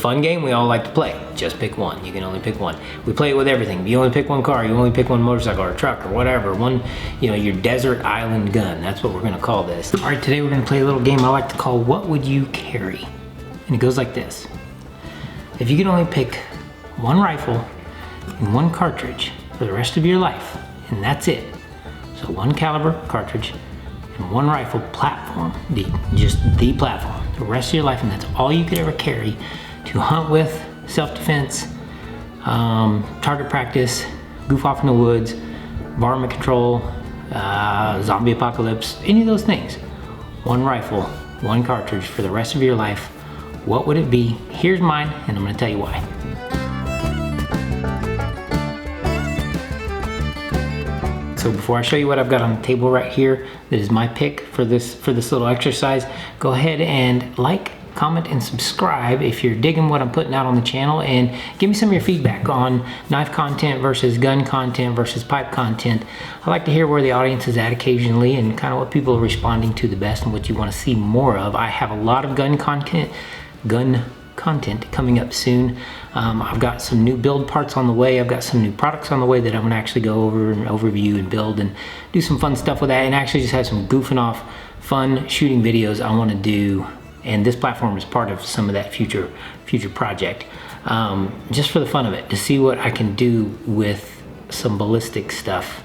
Fun game we all like to play. Just pick one. You can only pick one. We play it with everything. You only pick one car. You only pick one motorcycle or truck or whatever. One, your desert island gun. That's what we're gonna call this. All right, today we're gonna play a little game I like to call What Would You Carry? And it goes like this. If you could only pick one rifle and one cartridge for the rest of your life, and that's it. So one caliber cartridge and one rifle platform, just the platform, the rest of your life, and that's all you could ever carry to hunt with, self-defense, target practice, goof off in the woods, varmint control, zombie apocalypse, any of those things. One rifle, one cartridge for the rest of your life. What would it be? Here's mine, and I'm gonna tell you why. So before I show you what I've got on the table right here, that is my pick for this little exercise, go ahead and like, comment, and subscribe if you're digging what I'm putting out on the channel, and give me some of your feedback on knife content versus gun content versus pipe content. I like to hear where the audience is at occasionally and kind of what people are responding to the best and what you want to see more of. I have a lot of gun content coming up soon. I've got some new build parts on the way. I've got some new products on the way that I'm gonna actually go over and overview and build and do some fun stuff with that, and actually just have some goofing off fun shooting videos I want to do. And this platform is part of some of that future project, just for the fun of it, to see what I can do with some ballistic stuff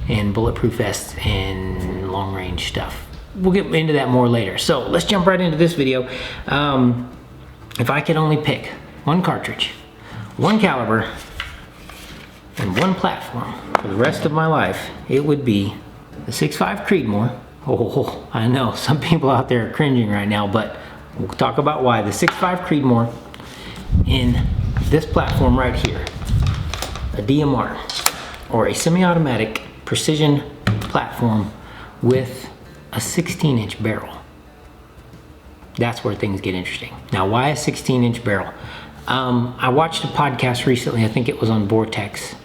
and bulletproof vests and long range stuff. We'll get into that more later. So let's jump right into this video. If I could only pick one cartridge, one caliber, and one platform for the rest of my life, it would be the 6.5 Creedmoor. Oh, I know some people out there are cringing right now, but we'll talk about why. The 6.5 Creedmoor in this platform right here, a DMR, or a semi-automatic precision platform with a 16-inch barrel. That's where things get interesting. Now, why a 16-inch barrel? I watched a podcast recently, I think it was on Vortex,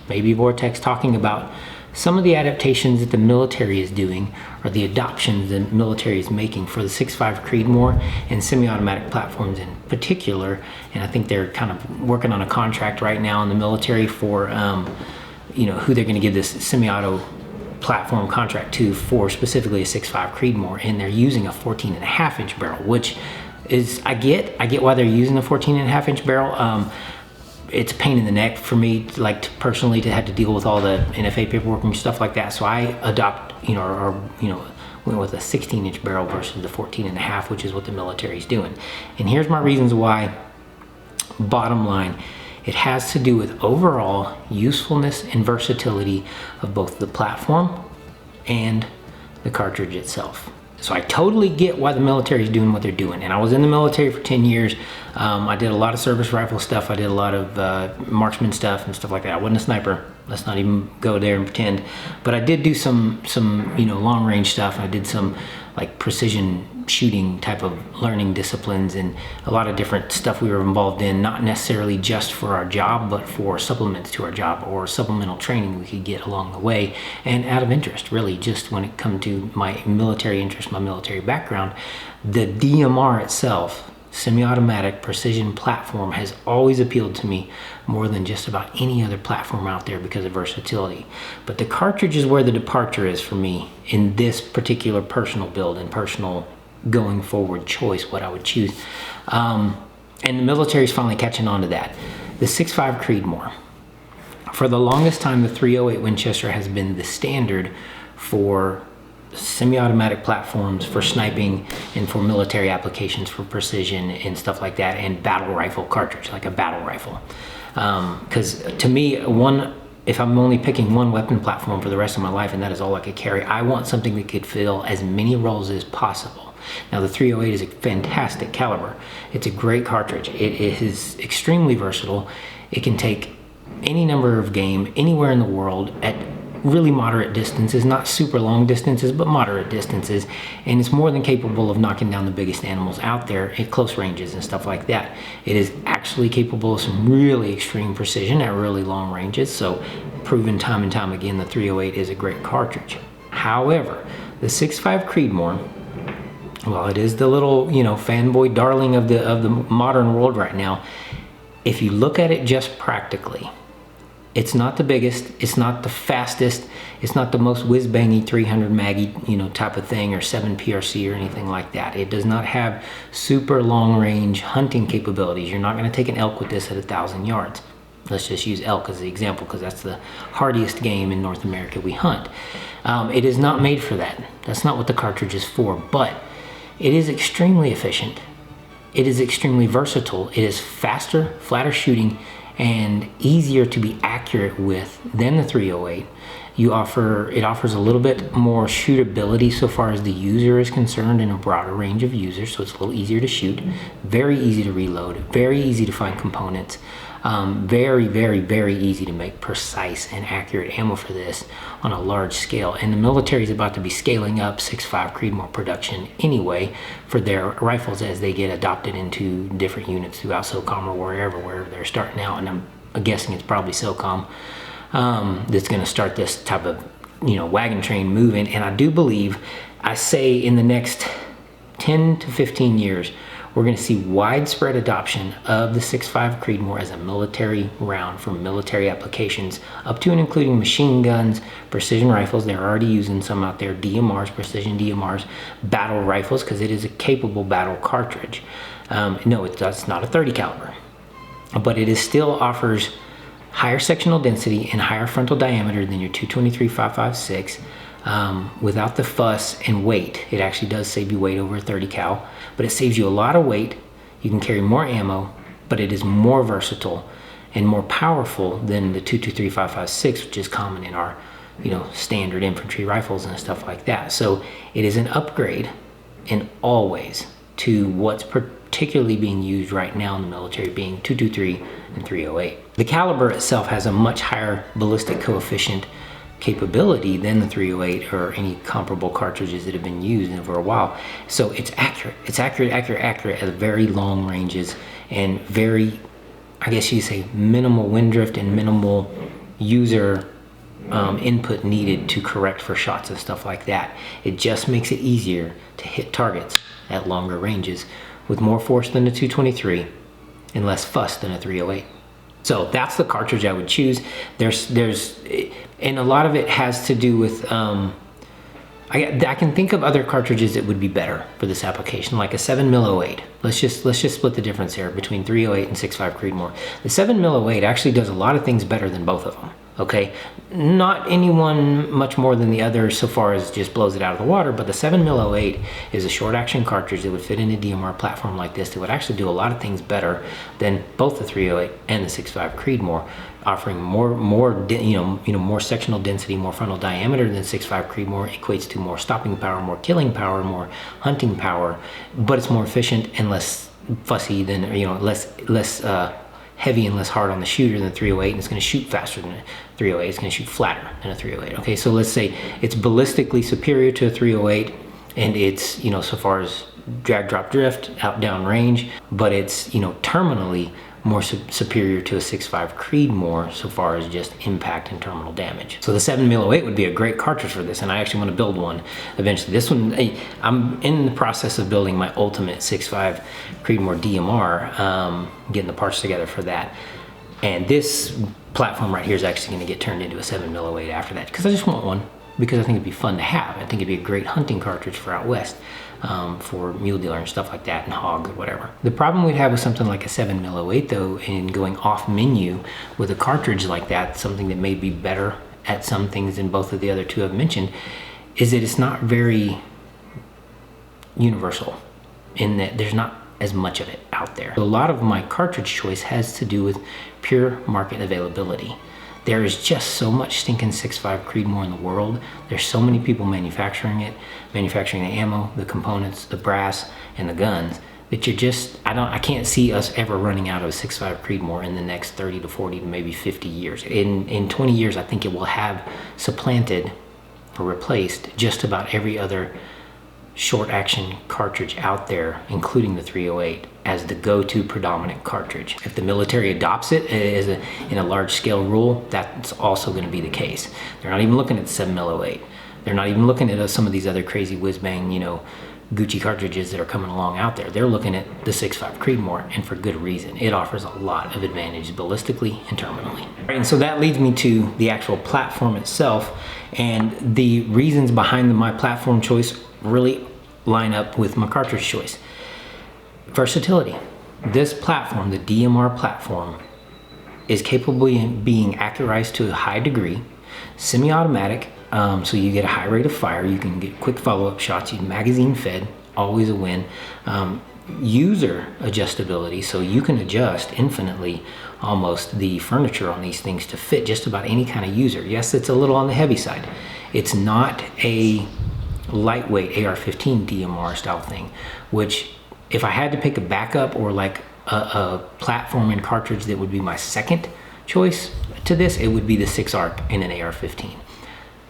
maybe Vortex, talking about some of the adaptations that the military is doing, or the adoptions the military is making for the 6.5 Creedmoor and semi-automatic platforms in particular. And I think they're kind of working on a contract right now in the military for who they're going to give this semi-auto platform contract to for specifically a 6.5 Creedmoor, and they're using a 14.5-inch barrel, which is, I get why they're using a 14.5-inch barrel. It's a pain in the neck for me, personally, to have to deal with all the NFA paperwork and stuff like that. So I went with a 16-inch barrel versus the 14.5, which is what the military is doing. And here's my reasons why. Bottom line, it has to do with overall usefulness and versatility of both the platform and the cartridge itself. So I totally get why the military is doing what they're doing. And I was in the military for 10 years. I did a lot of service rifle stuff. I did a lot of marksman stuff and stuff like that. I wasn't a sniper. Let's not even go there and pretend. But I did do some long range stuff. I did some precision shooting type of learning disciplines, and a lot of different stuff we were involved in, not necessarily just for our job, but for supplements to our job or supplemental training we could get along the way, and out of interest, really, just when it comes to my military interest, my military background. The DMR itself, semi-automatic precision platform, has always appealed to me more than just about any other platform out there because of versatility. But the cartridge is where the departure is for me in this particular personal build and personal going forward choice, what I would choose. And the military is finally catching on to that. The 6.5 Creedmoor. For the longest time, the 308 Winchester has been the standard for semi-automatic platforms for sniping and for military applications for precision and stuff like that, and battle rifle cartridge, like a battle rifle. Because to me, if I'm only picking one weapon platform for the rest of my life and that is all I could carry, I want something that could fill as many roles as possible. Now, the 308 is a fantastic caliber. It's a great cartridge. It is extremely versatile. It can take any number of game anywhere in the world at really moderate distances, not super long distances, but moderate distances, and it's more than capable of knocking down the biggest animals out there at close ranges and stuff like that. It is actually capable of some really extreme precision at really long ranges, so proven time and time again, the 308 is a great cartridge. However, the 6.5 Creedmoor Well, it is the little, fanboy darling of the modern world right now. If you look at it just practically, it's not the biggest, it's not the fastest, it's not the most whiz-bangy 300 Maggie, type of thing, or 7 PRC or anything like that. It does not have super long range hunting capabilities. You're not going to take an elk with this at 1,000 yards. Let's just use elk as the example because that's the hardiest game in North America we hunt. It is not made for that. That's not what the cartridge is for, but it is extremely efficient. It is extremely versatile. It is faster, flatter shooting, and easier to be accurate with than the 308. It offers a little bit more shootability so far as the user is concerned in a broader range of users, so it's a little easier to shoot, very easy to reload, very easy to find components, very, very, very easy to make precise and accurate ammo for this on a large scale. And the military is about to be scaling up 6.5 Creedmoor production anyway for their rifles as they get adopted into different units throughout SOCOM or wherever they're starting out. And I'm guessing it's probably SOCOM that's going to start this type of wagon train moving. And I do believe, I say in the next 10 to 15 years, we're going to see widespread adoption of the 6.5 Creedmoor as a military round for military applications, up to and including machine guns, precision rifles. They're already using some out there, DMRs, precision DMRs, battle rifles, because it is a capable battle cartridge. No, it's not a 30 caliber, but it still offers higher sectional density and higher frontal diameter than your 223 5.56. Without the fuss and weight. It actually does save you weight over a 30 cal, but it saves you a lot of weight. You can carry more ammo, but it is more versatile and more powerful than the 223 5.56, which is common in our standard infantry rifles and stuff like that. So it is an upgrade in all ways to what's particularly being used right now in the military, being 223 and 308. The caliber itself has a much higher ballistic coefficient capability than the 308 or any comparable cartridges that have been used over a while. So it's accurate. It's accurate at very long ranges and very, I guess you say, minimal wind drift and minimal user input needed to correct for shots and stuff like that. It just makes it easier to hit targets at longer ranges with more force than the 223 and less fuss than a 308. So that's the cartridge I would choose. And a lot of it has to do with, I can think of other cartridges that would be better for this application, like a 7mm 08. Let's just split the difference here between 308 and 6.5 Creedmoor. The 7mm 08 actually does a lot of things better than both of them. Okay, not any one much more than the other so far as just blows it out of the water, but the 7mm 08 is a short action cartridge that would fit in a DMR platform like this that would actually do a lot of things better than both the 308 and the 6.5 Creedmoor, offering more sectional density, more frontal diameter than 6.5 Creedmoor, equates to more stopping power, more killing power, more hunting power, but it's more efficient and less fussy than, less heavy and less hard on the shooter than a 308, and it's going to shoot faster than a 308. It's going to shoot flatter than a 308. Okay, so let's say it's ballistically superior to a 308, and it's, so far as drag, drop, drift, out, down range, but it's, terminally more superior to a 6.5 Creedmoor so far as just impact and terminal damage. So the 7mm 08 would be a great cartridge for this, and I actually want to build one eventually. This one, I'm in the process of building my ultimate 6.5 Creedmoor DMR, getting the parts together for that. And this platform right here is actually going to get turned into a 7mm 08 after that, because I just want one, because I think it'd be fun to have. I think it'd be a great hunting cartridge for out west. For mule dealer and stuff like that, and hogs or whatever. The problem we'd have with something like a 7mm 08 though, in going off menu with a cartridge like that, something that may be better at some things than both of the other two I've mentioned, is that it's not very universal in that there's not as much of it out there. A lot of my cartridge choice has to do with pure market availability. There is just so much stinking 6.5 Creedmoor in the world. There's so many people manufacturing it, manufacturing the ammo, the components, the brass, and the guns, that you're just, I can't see us ever running out of 6.5 Creedmoor in the next 30 to 40 to maybe 50 years. In 20 years, I think it will have supplanted or replaced just about every other short action cartridge out there, including the 308, as the go-to predominant cartridge. If the military adopts it as in a large scale rule, that's also going to be the case. They're not even looking at the 7mm 08. They're not even looking at some of these other crazy whiz-bang, Gucci cartridges that are coming along out there. They're looking at the 6.5 Creedmoor, and for good reason. It offers a lot of advantages ballistically and terminally. And so that leads me to the actual platform itself, and the reasons behind my platform choice really line up with my cartridge choice. Versatility. This platform, the DMR platform, is capable of being accurized to a high degree, semi-automatic, so you get a high rate of fire, you can get quick follow-up shots, you magazine fed, always a win. User adjustability, so you can adjust infinitely almost the furniture on these things to fit just about any kind of user. Yes, it's a little on the heavy side. It's not a lightweight AR-15 DMR style thing, which if I had to pick a backup or like a platform and cartridge that would be my second choice to this, it would be the 6-ARC in an AR-15.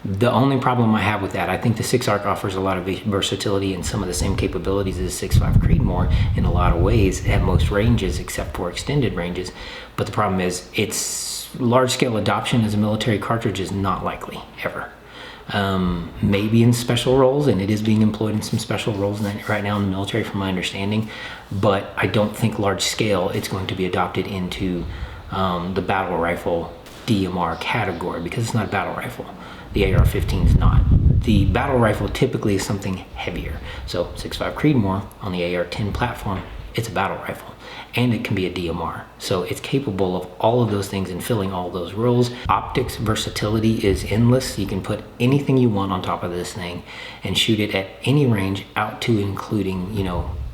The only problem I have with that, I think the 6-ARC offers a lot of versatility and some of the same capabilities as the 6.5 Creedmoor in a lot of ways at most ranges except for extended ranges. But the problem is its large-scale adoption as a military cartridge is not likely, ever. Maybe in special roles, and it is being employed in some special roles right now in the military from my understanding, but I don't think large-scale it's going to be adopted into the battle rifle DMR category because it's not a battle rifle. The AR-15 is not. The battle rifle typically is something heavier. So 6.5 Creedmoor on the AR-10 platform, it's a battle rifle, and it can be a DMR. So it's capable of all of those things and filling all those roles. Optics versatility is endless. You can put anything you want on top of this thing and shoot it at any range out to including,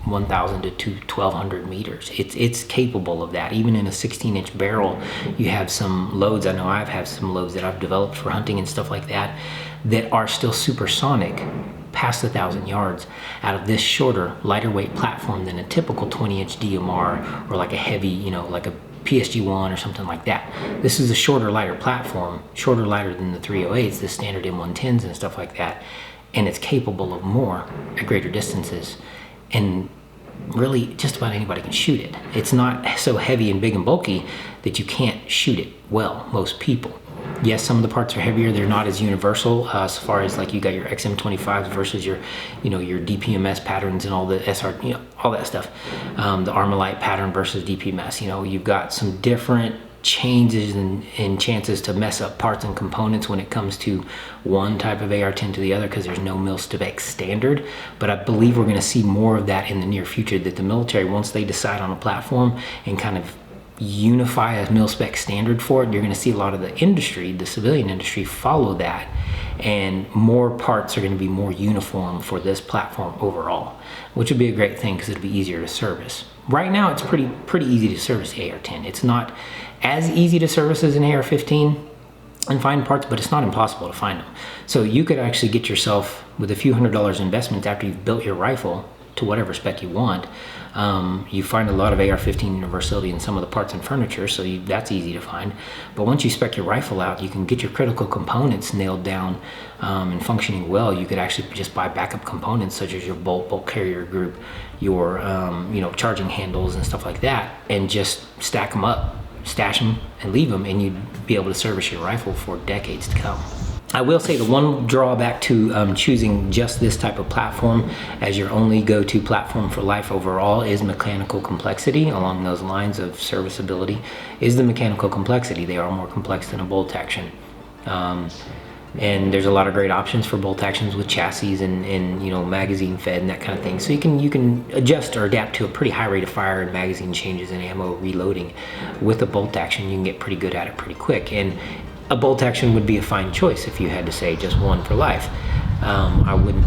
1,000 to 1,200 meters. It's capable of that. Even in a 16-inch barrel, you have some loads. I know I've had some loads that I've developed for hunting and stuff like that that are still supersonic past 1,000 yards out of this shorter, lighter weight platform than a typical 20-inch DMR or like a heavy, like a PSG-1 or something like that. This is a shorter, lighter platform, shorter, lighter than the 308s, the standard M110s and stuff like that, and it's capable of more at greater distances. And really just about anybody can shoot it. It's not so heavy and big and bulky that you can't shoot it well, most people. Yes, some of the parts are heavier. They're not as universal as far as like you got your XM25s versus your, your DPMS patterns and all the SR, all that stuff. The Armalite pattern versus DPMS. You've got some different changes and chances to mess up parts and components when it comes to one type of AR-10 to the other because there's no mil-spec standard. But I believe we're going to see more of that in the near future, that the military, once they decide on a platform and kind of unify a mil-spec standard for it, you're going to see a lot of the industry, the civilian industry, follow that, and more parts are going to be more uniform for this platform overall, which would be a great thing because it'll be easier to service. Right now it's pretty easy to service the AR-10. It's not as easy to service as an AR-15 and find parts, but it's not impossible to find them. So you could actually get yourself, with a few $100 investment after you've built your rifle to whatever spec you want, you find a lot of AR-15 universality in some of the parts and furniture, so that's easy to find. But once you spec your rifle out, you can get your critical components nailed down and functioning well. You could actually just buy backup components such as your bolt carrier group, your charging handles and stuff like that, and just stack them up, stash them and leave them, and you'd be able to service your rifle for decades to come. I will say the one drawback to choosing just this type of platform as your only go-to platform for life overall is mechanical complexity. Along those lines of serviceability is the mechanical complexity. They are more complex than a bolt action. And there's a lot of great options for bolt actions with chassis and magazine fed and that kind of thing. So you can adjust or adapt to a pretty high rate of fire and magazine changes and ammo reloading. With a bolt action, you can get pretty good at it pretty quick. And a bolt action would be a fine choice if you had to say just one for life. I wouldn't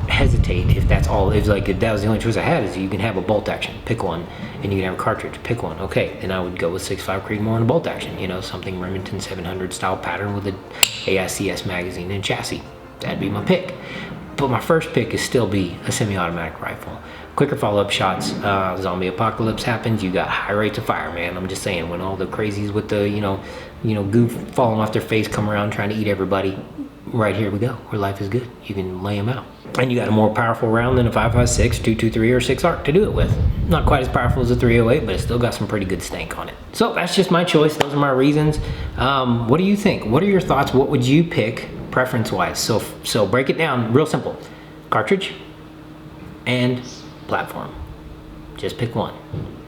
hesitate if that's all. If that was the only choice I had, is you can have a bolt action, pick one, and you can have a cartridge, pick one. Okay, then I would go with 6.5 Creedmoor and a bolt action. Something Remington 700 style pattern with an AICS magazine and chassis. That'd be my pick. But my first pick is still be a semi-automatic rifle. Quicker follow-up shots. Zombie apocalypse happens, you got high rates of fire, man. I'm just saying, when all the crazies with the goof falling off their face come around trying to eat everybody, right here we go, where life is good. You can lay them out. And you got a more powerful round than a 5.56, 223, or 6-ARC to do it with. Not quite as powerful as a 308, but it's still got some pretty good stank on it. So that's just my choice. Those are my reasons. What do you think? What are your thoughts? What would you pick preference-wise? So break it down real simple. Cartridge, and platform. Just pick one.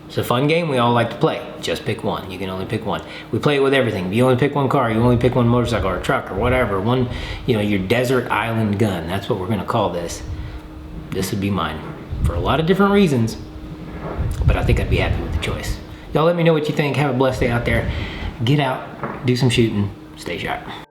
It's a fun game we all like to play. Just pick one. You can only pick one. We play it with everything. If you only pick one car, you only pick one motorcycle or a truck or whatever. One, you know, your desert island gun. That's what we're gonna call this. This would be mine for a lot of different reasons, but I think I'd be happy with the choice. Y'all let me know what you think. Have a blessed day out there. Get out, do some shooting, stay sharp.